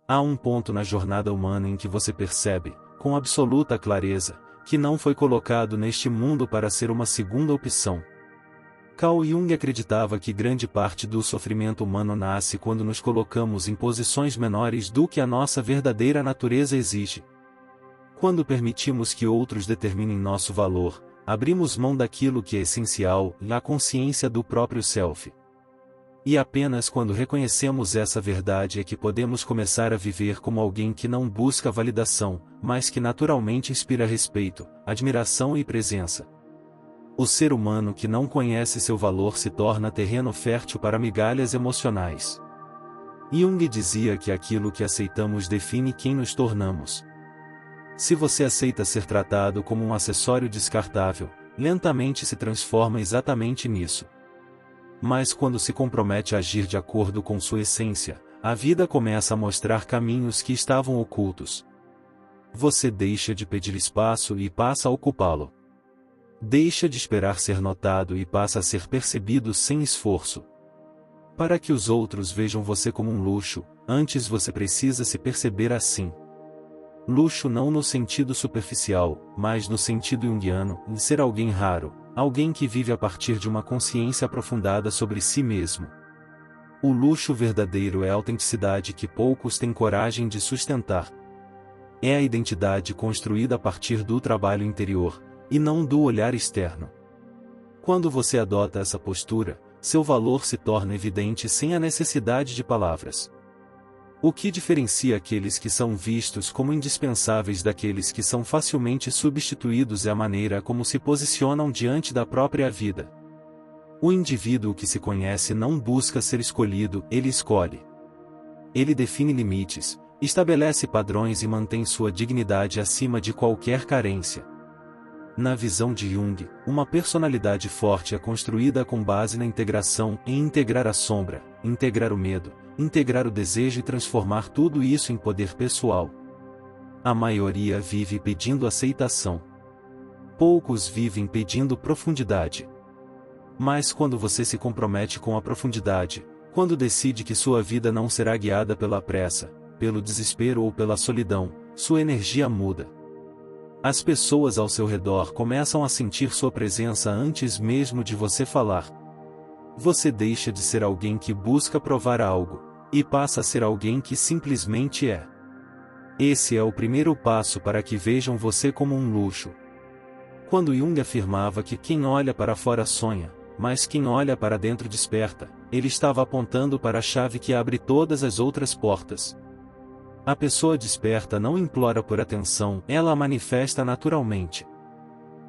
Há um ponto na jornada humana em que você percebe, com absoluta clareza, que não foi colocado neste mundo para ser uma segunda opção. Carl Jung acreditava que grande parte do sofrimento humano nasce quando nos colocamos em posições menores do que a nossa verdadeira natureza exige. Quando permitimos que outros determinem nosso valor, abrimos mão daquilo que é essencial, a consciência do próprio self. E apenas quando reconhecemos essa verdade é que podemos começar a viver como alguém que não busca validação, mas que naturalmente inspira respeito, admiração e presença. O ser humano que não conhece seu valor se torna terreno fértil para migalhas emocionais. Jung dizia que aquilo que aceitamos define quem nos tornamos. Se você aceita ser tratado como um acessório descartável, lentamente se transforma exatamente nisso. Mas quando se compromete a agir de acordo com sua essência, a vida começa a mostrar caminhos que estavam ocultos. Você deixa de pedir espaço e passa a ocupá-lo. Deixa de esperar ser notado e passa a ser percebido sem esforço. Para que os outros vejam você como um luxo, antes você precisa se perceber assim. Luxo não no sentido superficial, mas no sentido junguiano, em ser alguém raro, alguém que vive a partir de uma consciência aprofundada sobre si mesmo. O luxo verdadeiro é a autenticidade que poucos têm coragem de sustentar. É a identidade construída a partir do trabalho interior, e não do olhar externo. Quando você adota essa postura, seu valor se torna evidente sem a necessidade de palavras. O que diferencia aqueles que são vistos como indispensáveis daqueles que são facilmente substituídos é a maneira como se posicionam diante da própria vida. O indivíduo que se conhece não busca ser escolhido, ele escolhe. Ele define limites, estabelece padrões e mantém sua dignidade acima de qualquer carência. Na visão de Jung, uma personalidade forte é construída com base na integração, em integrar a sombra, integrar o medo, integrar o desejo e transformar tudo isso em poder pessoal. A maioria vive pedindo aceitação. Poucos vivem pedindo profundidade. Mas quando você se compromete com a profundidade, quando decide que sua vida não será guiada pela pressa, pelo desespero ou pela solidão, sua energia muda. As pessoas ao seu redor começam a sentir sua presença antes mesmo de você falar. Você deixa de ser alguém que busca provar algo, e passa a ser alguém que simplesmente é. Esse é o primeiro passo para que vejam você como um luxo. Quando Jung afirmava que quem olha para fora sonha, mas quem olha para dentro desperta, ele estava apontando para a chave que abre todas as outras portas. A pessoa desperta não implora por atenção, ela a manifesta naturalmente.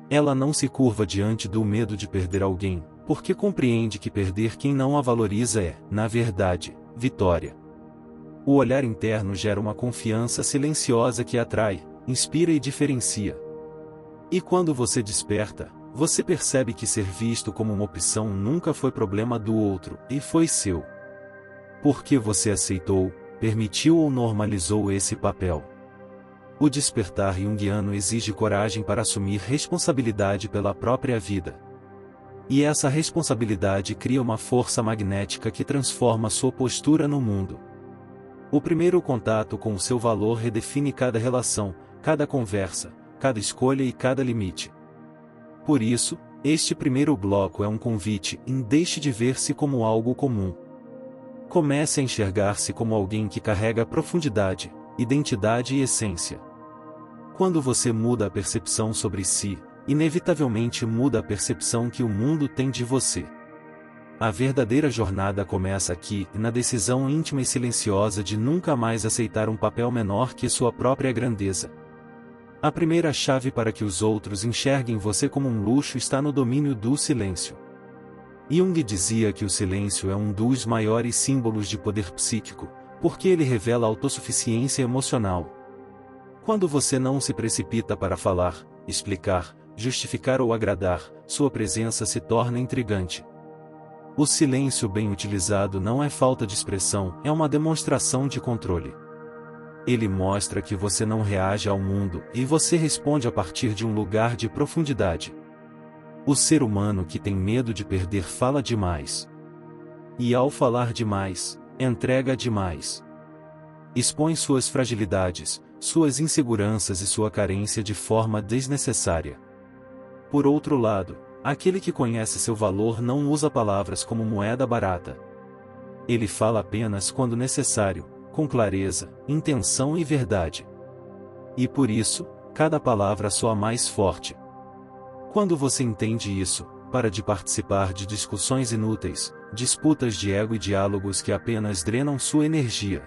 Ela não se curva diante do medo de perder alguém, porque compreende que perder quem não a valoriza é, na verdade, vitória. O olhar interno gera uma confiança silenciosa que atrai, inspira e diferencia. E quando você desperta, você percebe que ser visto como uma opção nunca foi problema do outro, e foi seu. Porque você aceitou, permitiu ou normalizou esse papel. O despertar junguiano exige coragem para assumir responsabilidade pela própria vida. E essa responsabilidade cria uma força magnética que transforma sua postura no mundo. O primeiro contato com o seu valor redefine cada relação, cada conversa, cada escolha e cada limite. Por isso, este primeiro bloco é um convite em deixe de ver-se como algo comum. Comece a enxergar-se como alguém que carrega profundidade, identidade e essência. Quando você muda a percepção sobre si, inevitavelmente muda a percepção que o mundo tem de você. A verdadeira jornada começa aqui, na decisão íntima e silenciosa de nunca mais aceitar um papel menor que sua própria grandeza. A primeira chave para que os outros enxerguem você como um luxo está no domínio do silêncio. Jung dizia que o silêncio é um dos maiores símbolos de poder psíquico, porque ele revela autossuficiência emocional. Quando você não se precipita para falar, explicar, justificar ou agradar, sua presença se torna intrigante. O silêncio bem utilizado não é falta de expressão, é uma demonstração de controle. Ele mostra que você não reage ao mundo, e você responde a partir de um lugar de profundidade. O ser humano que tem medo de perder fala demais. E ao falar demais, entrega demais. Expõe suas fragilidades, suas inseguranças e sua carência de forma desnecessária. Por outro lado, aquele que conhece seu valor não usa palavras como moeda barata. Ele fala apenas quando necessário, com clareza, intenção e verdade. E por isso, cada palavra soa mais forte. Quando você entende isso, para de participar de discussões inúteis, disputas de ego e diálogos que apenas drenam sua energia.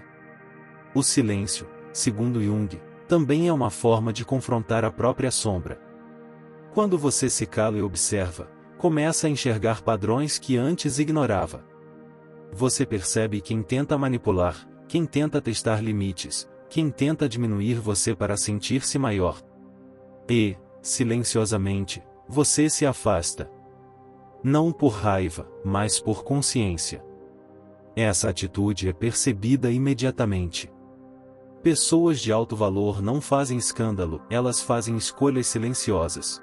O silêncio, segundo Jung, também é uma forma de confrontar a própria sombra. Quando você se cala e observa, começa a enxergar padrões que antes ignorava. Você percebe quem tenta manipular, quem tenta testar limites, quem tenta diminuir você para sentir-se maior. E, silenciosamente, você se afasta. Não por raiva, mas por consciência. Essa atitude é percebida imediatamente. Pessoas de alto valor não fazem escândalo, elas fazem escolhas silenciosas.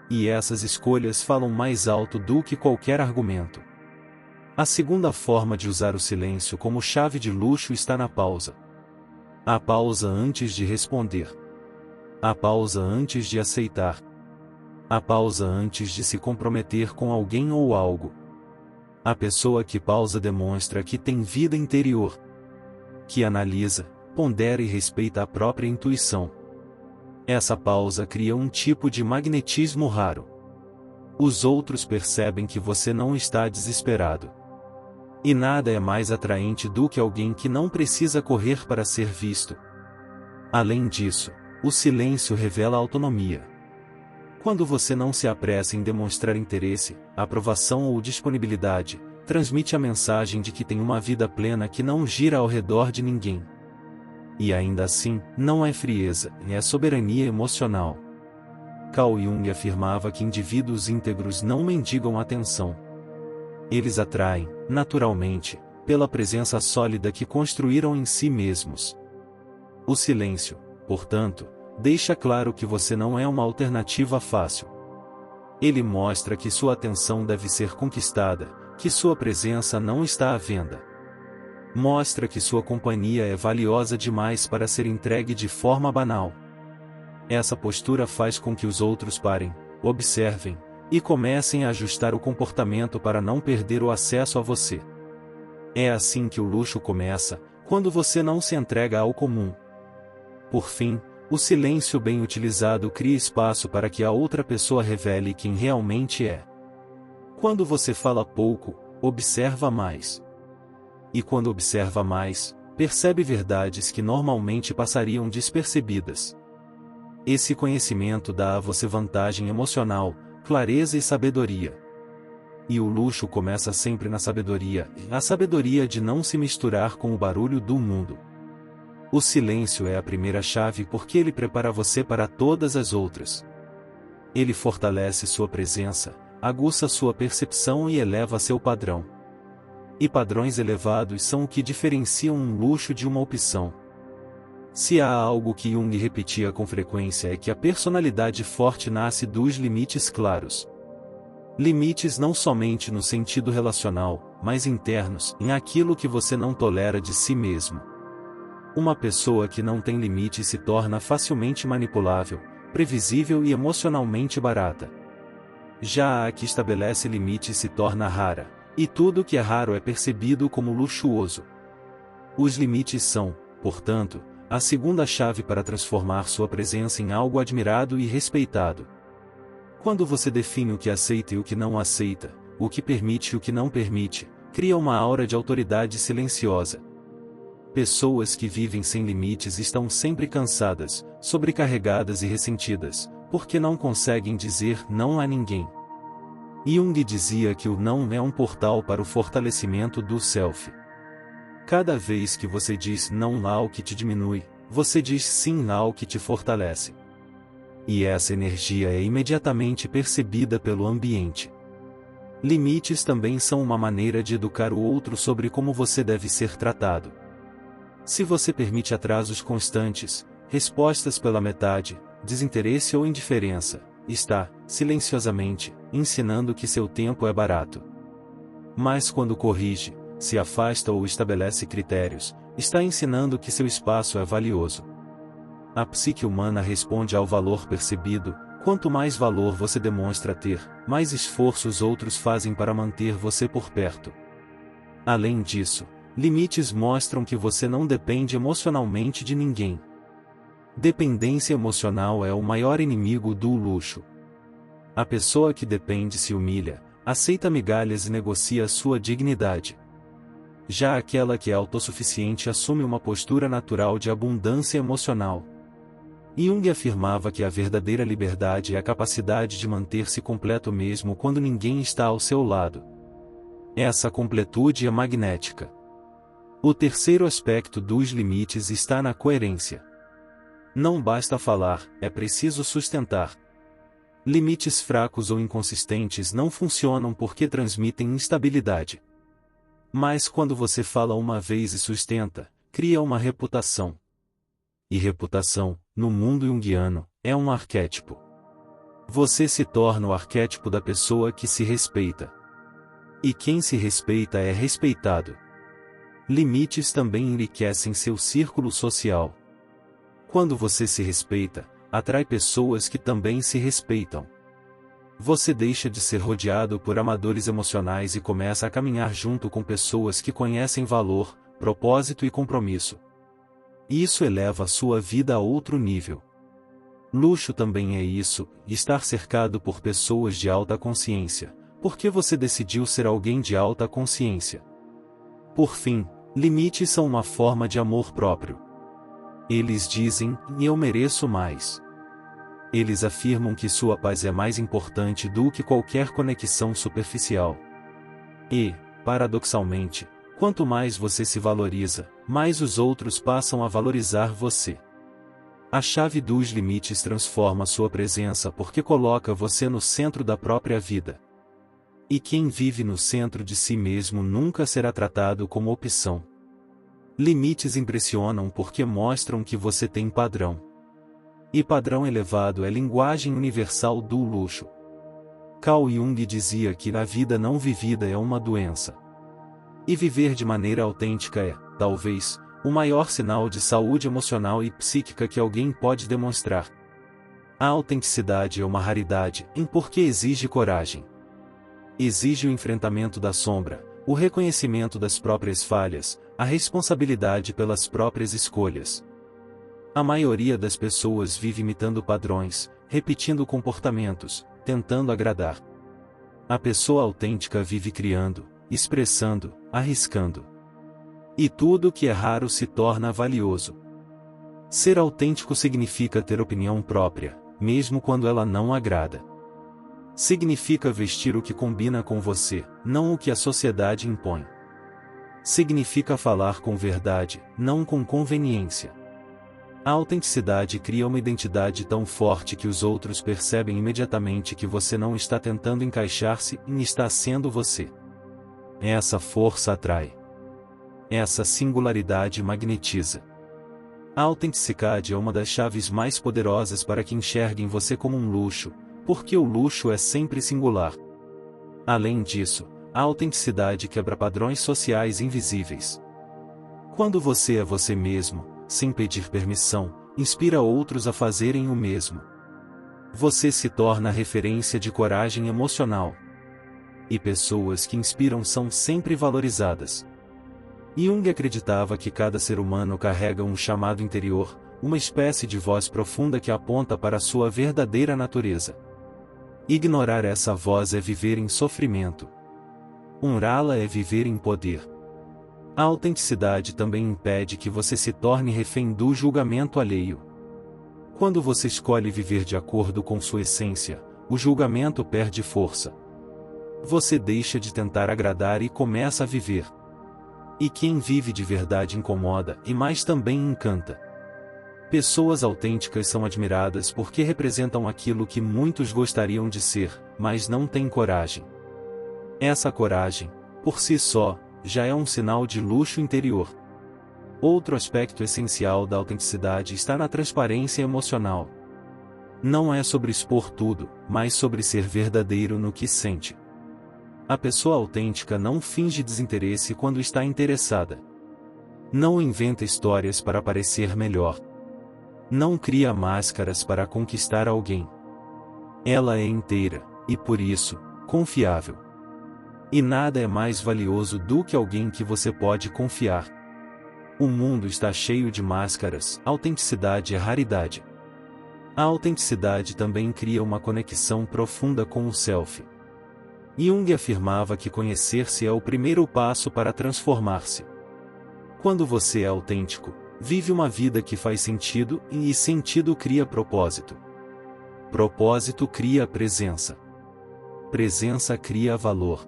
E essas escolhas falam mais alto do que qualquer argumento. A segunda forma de usar o silêncio como chave de luxo está na pausa. A pausa antes de responder. A pausa antes de aceitar. A pausa antes de se comprometer com alguém ou algo. A pessoa que pausa demonstra que tem vida interior. Que analisa, pondera e respeita a própria intuição. Essa pausa cria um tipo de magnetismo raro. Os outros percebem que você não está desesperado. E nada é mais atraente do que alguém que não precisa correr para ser visto. Além disso, o silêncio revela autonomia. Quando você não se apressa em demonstrar interesse, aprovação ou disponibilidade, transmite a mensagem de que tem uma vida plena que não gira ao redor de ninguém. E ainda assim, não é frieza, é soberania emocional. Carl Jung afirmava que indivíduos íntegros não mendigam atenção. Eles atraem, naturalmente, pela presença sólida que construíram em si mesmos. O silêncio, portanto, deixa claro que você não é uma alternativa fácil. Ele mostra que sua atenção deve ser conquistada, que sua presença não está à venda. Mostra que sua companhia é valiosa demais para ser entregue de forma banal. Essa postura faz com que os outros parem, observem, e comecem a ajustar o comportamento para não perder o acesso a você. É assim que o luxo começa, quando você não se entrega ao comum. Por fim, o silêncio bem utilizado cria espaço para que a outra pessoa revele quem realmente é. Quando você fala pouco, observa mais. E quando observa mais, percebe verdades que normalmente passariam despercebidas. Esse conhecimento dá a você vantagem emocional, clareza e sabedoria. E o luxo começa sempre na sabedoria, a sabedoria de não se misturar com o barulho do mundo. O silêncio é a primeira chave porque ele prepara você para todas as outras. Ele fortalece sua presença, aguça sua percepção e eleva seu padrão. E padrões elevados são o que diferenciam um luxo de uma opção. Se há algo que Jung repetia com frequência é que a personalidade forte nasce dos limites claros. Limites não somente no sentido relacional, mas internos, em aquilo que você não tolera de si mesmo. Uma pessoa que não tem limites se torna facilmente manipulável, previsível e emocionalmente barata. Já a que estabelece limites se torna rara, e tudo que é raro é percebido como luxuoso. Os limites são, portanto, a segunda chave para transformar sua presença em algo admirado e respeitado. Quando você define o que aceita e o que não aceita, o que permite e o que não permite, cria uma aura de autoridade silenciosa. Pessoas que vivem sem limites estão sempre cansadas, sobrecarregadas e ressentidas, porque não conseguem dizer não a ninguém. Jung dizia que o não é um portal para o fortalecimento do self. Cada vez que você diz não ao que te diminui, você diz sim ao que te fortalece. E essa energia é imediatamente percebida pelo ambiente. Limites também são uma maneira de educar o outro sobre como você deve ser tratado. Se você permite atrasos constantes, respostas pela metade, desinteresse ou indiferença, está, silenciosamente, ensinando que seu tempo é barato. Mas quando corrige, se afasta ou estabelece critérios, Está ensinando que seu espaço é valioso. A psique humana responde ao valor percebido. Quanto mais valor você demonstra ter, mais esforço os outros fazem para manter você por perto. Além disso, limites mostram que você não depende emocionalmente de ninguém. Dependência emocional é o maior inimigo do luxo. A pessoa que depende se humilha, aceita migalhas e negocia sua dignidade. Já aquela que é autossuficiente assume uma postura natural de abundância emocional. Jung afirmava que a verdadeira liberdade é a capacidade de manter-se completo mesmo quando ninguém está ao seu lado. Essa completude é magnética. O terceiro aspecto dos limites está na coerência. Não basta falar, é preciso sustentar. Limites fracos ou inconsistentes não funcionam porque transmitem instabilidade. Mas quando você fala uma vez e sustenta, cria uma reputação. E reputação, no mundo junguiano, é um arquétipo. Você se torna o arquétipo da pessoa que se respeita. E quem se respeita é respeitado. Limites também enriquecem seu círculo social. Quando você se respeita, atrai pessoas que também se respeitam. Você deixa de ser rodeado por amadores emocionais e começa a caminhar junto com pessoas que conhecem valor, propósito e compromisso. Isso eleva a sua vida a outro nível. Luxo também é isso, estar cercado por pessoas de alta consciência, porque você decidiu ser alguém de alta consciência. Por fim, limites são uma forma de amor próprio. Eles dizem, eu mereço mais. Eles afirmam que sua paz é mais importante do que qualquer conexão superficial. E, paradoxalmente, quanto mais você se valoriza, mais os outros passam a valorizar você. A chave dos limites transforma sua presença porque coloca você no centro da própria vida. E quem vive no centro de si mesmo nunca será tratado como opção. Limites impressionam porque mostram que você tem padrão. E padrão elevado é linguagem universal do luxo. Carl Jung dizia que a vida não vivida é uma doença. E viver de maneira autêntica é, talvez, o maior sinal de saúde emocional e psíquica que alguém pode demonstrar. A autenticidade é uma raridade, porque exige coragem. Exige o enfrentamento da sombra, o reconhecimento das próprias falhas, a responsabilidade pelas próprias escolhas. A maioria das pessoas vive imitando padrões, repetindo comportamentos, tentando agradar. A pessoa autêntica vive criando, expressando, arriscando. E tudo que é raro se torna valioso. Ser autêntico significa ter opinião própria, mesmo quando ela não agrada. Significa vestir o que combina com você, não o que a sociedade impõe. Significa falar com verdade, não com conveniência. A autenticidade cria uma identidade tão forte que os outros percebem imediatamente que você não está tentando encaixar-se e está sendo você. Essa força atrai. Essa singularidade magnetiza. A autenticidade é uma das chaves mais poderosas para que enxerguem você como um luxo, porque o luxo é sempre singular. Além disso, a autenticidade quebra padrões sociais invisíveis. Quando você é você mesmo, sem pedir permissão, inspira outros a fazerem o mesmo. Você se torna referência de coragem emocional. E pessoas que inspiram são sempre valorizadas. Jung acreditava que cada ser humano carrega um chamado interior, uma espécie de voz profunda que aponta para a sua verdadeira natureza. Ignorar essa voz é viver em sofrimento. Honrá-la é viver em poder. A autenticidade também impede que você se torne refém do julgamento alheio. Quando você escolhe viver de acordo com sua essência, o julgamento perde força. Você deixa de tentar agradar e começa a viver. E quem vive de verdade incomoda, e mais também encanta. Pessoas autênticas são admiradas porque representam aquilo que muitos gostariam de ser, mas não têm coragem. Essa coragem, por si só, já é um sinal de luxo interior. Outro aspecto essencial da autenticidade está na transparência emocional. Não é sobre expor tudo, mas sobre ser verdadeiro no que sente. A pessoa autêntica não finge desinteresse quando está interessada. Não inventa histórias para parecer melhor. Não cria máscaras para conquistar alguém. Ela é inteira, e por isso, confiável. E nada é mais valioso do que alguém que você pode confiar. O mundo está cheio de máscaras, autenticidade é raridade. A autenticidade também cria uma conexão profunda com o self. Jung afirmava que conhecer-se é o primeiro passo para transformar-se. Quando você é autêntico, vive uma vida que faz sentido, e sentido cria propósito. Propósito cria presença. Presença cria valor.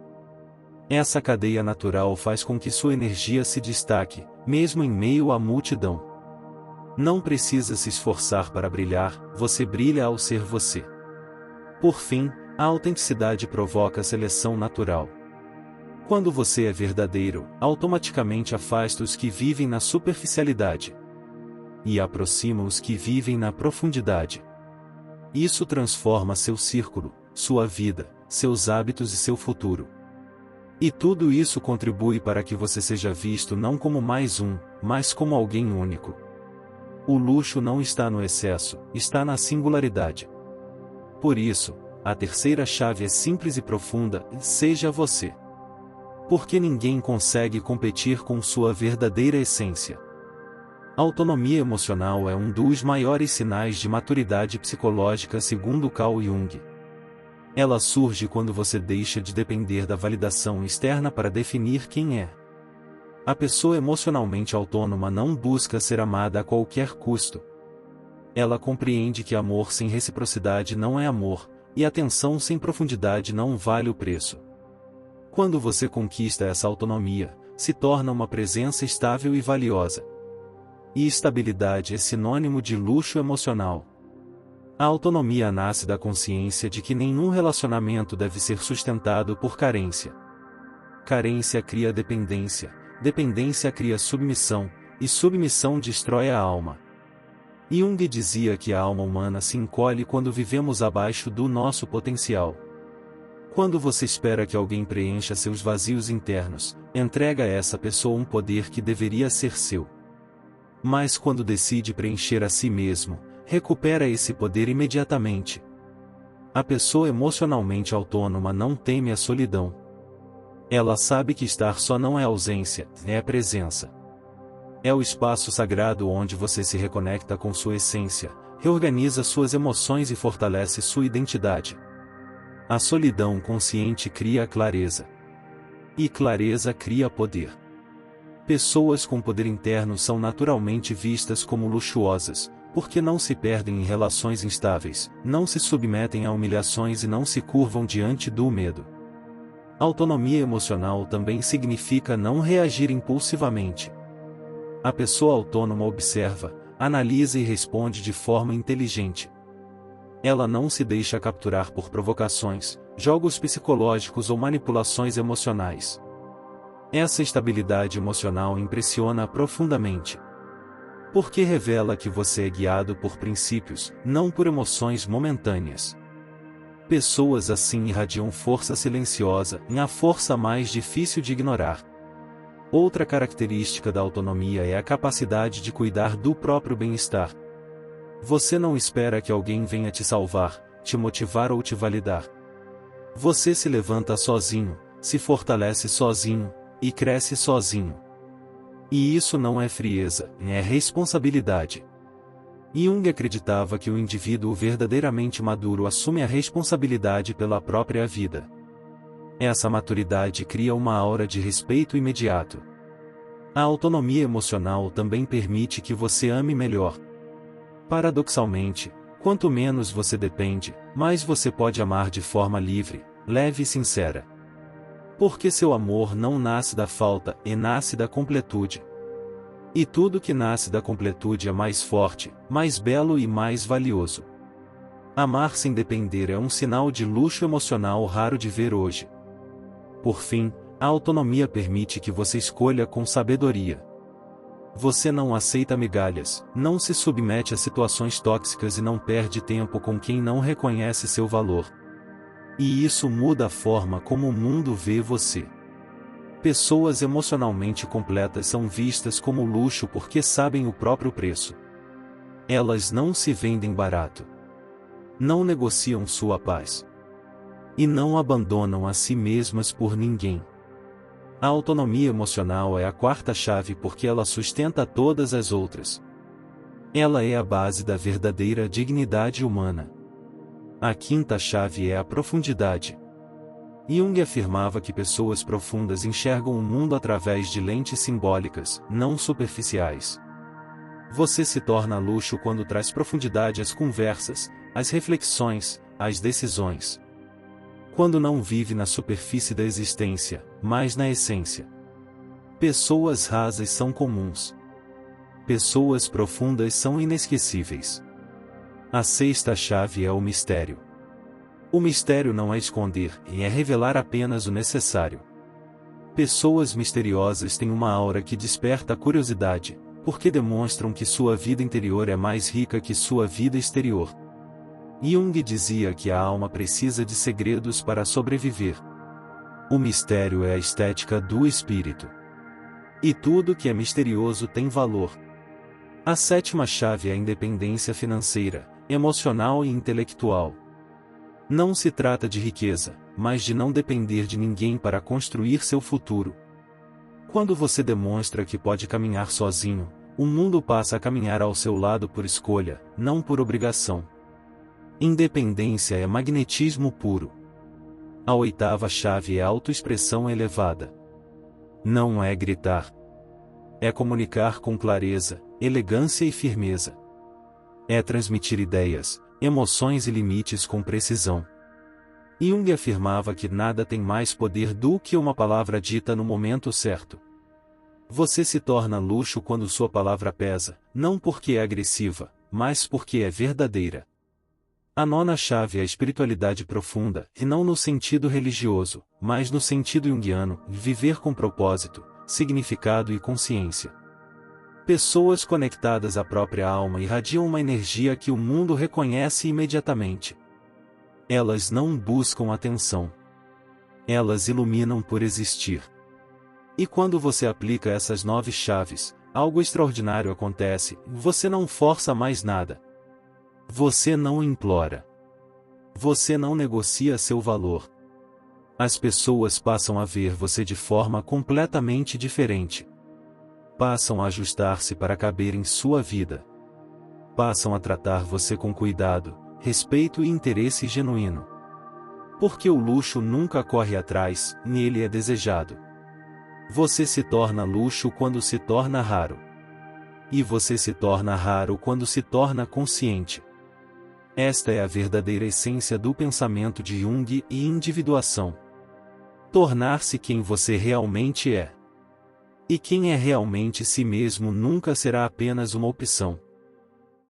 Essa cadeia natural faz com que sua energia se destaque, mesmo em meio à multidão. Não precisa se esforçar para brilhar, você brilha ao ser você. Por fim, a autenticidade provoca seleção natural. Quando você é verdadeiro, automaticamente afasta os que vivem na superficialidade e aproxima os que vivem na profundidade. Isso transforma seu círculo, sua vida, seus hábitos e seu futuro. E tudo isso contribui para que você seja visto não como mais um, mas como alguém único. O luxo não está no excesso, está na singularidade. Por isso, a terceira chave é simples e profunda: seja você. Porque ninguém consegue competir com sua verdadeira essência. A autonomia emocional é um dos maiores sinais de maturidade psicológica segundo Carl Jung. Ela surge quando você deixa de depender da validação externa para definir quem é. A pessoa emocionalmente autônoma não busca ser amada a qualquer custo. Ela compreende que amor sem reciprocidade não é amor, e atenção sem profundidade não vale o preço. Quando você conquista essa autonomia, se torna uma presença estável e valiosa. E estabilidade é sinônimo de luxo emocional. A autonomia nasce da consciência de que nenhum relacionamento deve ser sustentado por carência. Carência cria dependência, dependência cria submissão, e submissão destrói a alma. Jung dizia que a alma humana se encolhe quando vivemos abaixo do nosso potencial. Quando você espera que alguém preencha seus vazios internos, entrega a essa pessoa um poder que deveria ser seu. Mas quando decide preencher a si mesmo, recupera esse poder imediatamente. A pessoa emocionalmente autônoma não teme a solidão. Ela sabe que estar só não é ausência, é presença. É o espaço sagrado onde você se reconecta com sua essência, reorganiza suas emoções e fortalece sua identidade. A solidão consciente cria clareza. E clareza cria poder. Pessoas com poder interno são naturalmente vistas como luxuosas, porque não se perdem em relações instáveis, não se submetem a humilhações e não se curvam diante do medo. Autonomia emocional também significa não reagir impulsivamente. A pessoa autônoma observa, analisa e responde de forma inteligente. Ela não se deixa capturar por provocações, jogos psicológicos ou manipulações emocionais. Essa estabilidade emocional impressiona profundamente. Porque revela que você é guiado por princípios, não por emoções momentâneas. Pessoas assim irradiam força silenciosa, a força mais difícil de ignorar. Outra característica da autonomia é a capacidade de cuidar do próprio bem-estar. Você não espera que alguém venha te salvar, te motivar ou te validar. Você se levanta sozinho, se fortalece sozinho, e cresce sozinho. E isso não é frieza, é responsabilidade. Jung acreditava que o indivíduo verdadeiramente maduro assume a responsabilidade pela própria vida. Essa maturidade cria uma aura de respeito imediato. A autonomia emocional também permite que você ame melhor. Paradoxalmente, quanto menos você depende, mais você pode amar de forma livre, leve e sincera. Porque seu amor não nasce da falta, e nasce da completude. E tudo que nasce da completude é mais forte, mais belo e mais valioso. Amar sem depender é um sinal de luxo emocional raro de ver hoje. Por fim, a autonomia permite que você escolha com sabedoria. Você não aceita migalhas, não se submete a situações tóxicas e não perde tempo com quem não reconhece seu valor. E isso muda a forma como o mundo vê você. Pessoas emocionalmente completas são vistas como luxo porque sabem o próprio preço. Elas não se vendem barato. Não negociam sua paz. E não abandonam a si mesmas por ninguém. A autonomia emocional é a quarta chave porque ela sustenta todas as outras. Ela é a base da verdadeira dignidade humana. A quinta chave é a profundidade. Jung afirmava que pessoas profundas enxergam o mundo através de lentes simbólicas, não superficiais. Você se torna luxo quando traz profundidade às conversas, às reflexões, às decisões. Quando não vive na superfície da existência, mas na essência. Pessoas rasas são comuns. Pessoas profundas são inesquecíveis. A sexta chave é o mistério. O mistério não é esconder, é revelar apenas o necessário. Pessoas misteriosas têm uma aura que desperta a curiosidade, porque demonstram que sua vida interior é mais rica que sua vida exterior. Jung dizia que a alma precisa de segredos para sobreviver. O mistério é a estética do espírito. E tudo que é misterioso tem valor. A sétima chave é a independência financeira, emocional e intelectual. Não se trata de riqueza, mas de não depender de ninguém para construir seu futuro. Quando você demonstra que pode caminhar sozinho, o mundo passa a caminhar ao seu lado por escolha, não por obrigação. Independência é magnetismo puro. A oitava chave é a autoexpressão elevada. Não é gritar. É comunicar com clareza, elegância e firmeza. É transmitir ideias, emoções e limites com precisão. Jung afirmava que nada tem mais poder do que uma palavra dita no momento certo. Você se torna luxo quando sua palavra pesa, não porque é agressiva, mas porque é verdadeira. A nona chave é a espiritualidade profunda, e não no sentido religioso, mas no sentido junguiano, viver com propósito, significado e consciência. Pessoas conectadas à própria alma irradiam uma energia que o mundo reconhece imediatamente. Elas não buscam atenção. Elas iluminam por existir. E quando você aplica essas 9 chaves, algo extraordinário acontece, você não força mais nada. Você não implora. Você não negocia seu valor. As pessoas passam a ver você de forma completamente diferente. Passam a ajustar-se para caber em sua vida. Passam a tratar você com cuidado, respeito e interesse genuíno. Porque o luxo nunca corre atrás, nele é desejado. Você se torna luxo quando se torna raro. E você se torna raro quando se torna consciente. Esta é a verdadeira essência do pensamento de Jung e individuação. Tornar-se quem você realmente é. E quem é realmente si mesmo nunca será apenas uma opção.